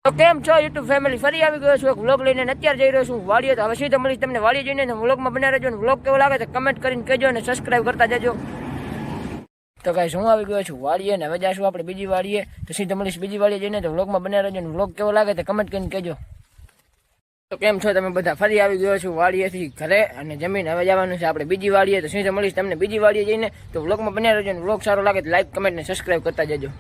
તો કેમ છો યુટ્યુબ ફેમિલી, ફરી આવી ગયો છું એક વ્લોગ લઈને. અત્યારે જઈ રહ્યો છું વાડીએ. તો હવે સીધો મળીશ તમને વાડીએ જઈને. વ્લોગમાં બના રહેજો. વ્લોગ કેવો લાગે તો કમેન્ટ કરીને કહેજો અને સબસ્ક્રાઇબ કરતા જજો. તો ગાઈસ હું આવી ગયો છું વાડીએ ને હવે જાશું આપણે બીજી વાડીએ. તો સીધો મળીશ બીજી વાડીએ જઈને. તો વ્લોગમાં બના રહેજો. વ્લોગ કેવો લાગે તો કમેન્ટ કરીને કહેજો. તો કેમ છો તમે બધા? ફરી આવી ગયો છું વાડીએથી ઘરે અને જમીન હવે જવાનું છે આપણે બીજી વાડીએ. તો સીધો મળીશ તમને બીજી વાડીએ જઈને. તો વ્લોગમાં બના રહેજો. વ્લોગ સારો લાગે તો લાઈક કમેન્ટ ને સબસ્ક્રાઇબ કરતા જજો.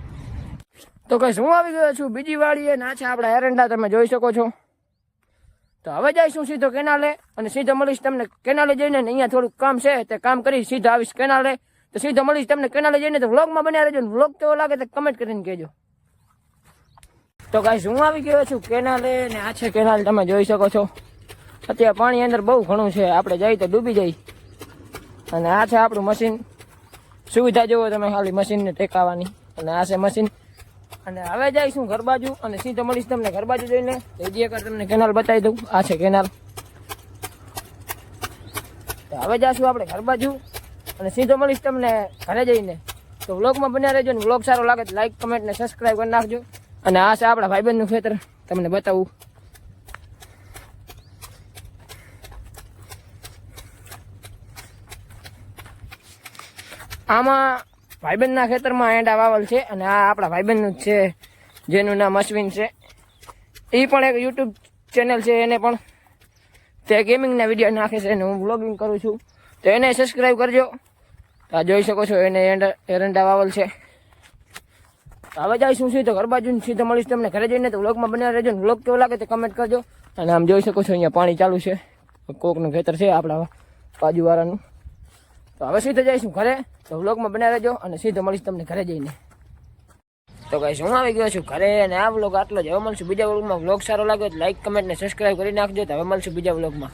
તો કઈ હું આવી ગયો છું બીજી વાડીએ. ના છે આપણા એરંડા, તમે જોઈ શકો છો. તો હવે જઈશું સીધો કેનાલે અને સીધો મળીશ તમને કેનાલે જઈને. અહીંયા થોડુંક કામ છે તે કામ કરી સીધો આવીશ કેનાલે. તો સીધો મળીશ તમને કેનાલે જઈને. તો વ્લોગમાં બન્યા રહેજો. વ્લોગ કેવો લાગે તો કમેન્ટ કરીને કહેજો. તો ગાઈસ હું આવી ગયો છું કેનાલે ને આ છે કેનાલ, તમે જોઈ શકો છો. અત્યારે પાણી અંદર બહુ ઘણું છે, આપણે જઈ તો ડૂબી જઈ. અને આ છે આપણું મશીન. સુવિધા જોવો તમે ખાલી મશીનને ટેકાવાની. અને આ છે મશીન. અને હવે જઈશું ઘર બાજુ અને સીધો મળીશ તમને ઘર બાજુ જઈને. હજી એક તમને કેનાલ બતાવી દઉં. આ છે કેનાલ. તો હવે જઈશું આપણે ઘર બાજુ અને સીધો મળીશ તમને ઘરે જઈને. તો વ્લોગમાં બન્યા રહેજો. ને વ્લોગ સારો લાગે તો લાઈક કમેન્ટ ને સબસ્ક્રાઈબ કરી નાખજો. અને આ છે આપણા ભાઈબંધનું ખેતર, તમને બતાવું. આમાં ભાઈબંધના ખેતરમાં એંડા વાવલ છે. અને આ આપણા ભાઈબંધનું જ છે જેનું નામ અશ્વિન છે. એ પણ એક યુટ્યુબ ચેનલ છે, એને પણ તે ગેમિંગના વિડીયો નાખે છે અને હું વ્લોગિંગ કરું છું. તો એને સબસ્ક્રાઈબ કરજો. આ જોઈ શકો છો એને એરંડા વાવલ છે. હવે જઈશું સીધો ઘર બાજુ. સીધો મળીશ તમને ઘરે જઈને. તો વ્લોગમાં બન્યા રહેજો. વ્લોગ કેવો લાગે તો કમેન્ટ કરજો. અને આમ જોઈ શકો છો અહીંયા પાણી ચાલુ છે. કોકનું ખેતર છે આપણા બાજુવાળાનું. તો હવે સીધો જઈશું ઘરે. તો વ્લોગમાં બન્યા રહેજો અને સીધો મળીશ તમને ઘરે જઈને. તો ગાઈસ હું આવી ગયો છું ઘરે અને આ વ્લોગ આટલો જ. હવે મળશું બીજા વ્લોગમાં. વ્લોગ સારો લાગ્યો તો લાઈક કમેન્ટ ને સબસ્ક્રાઈબ કરી નાખજો. તો હવે મળશું બીજા વ્લોગમાં.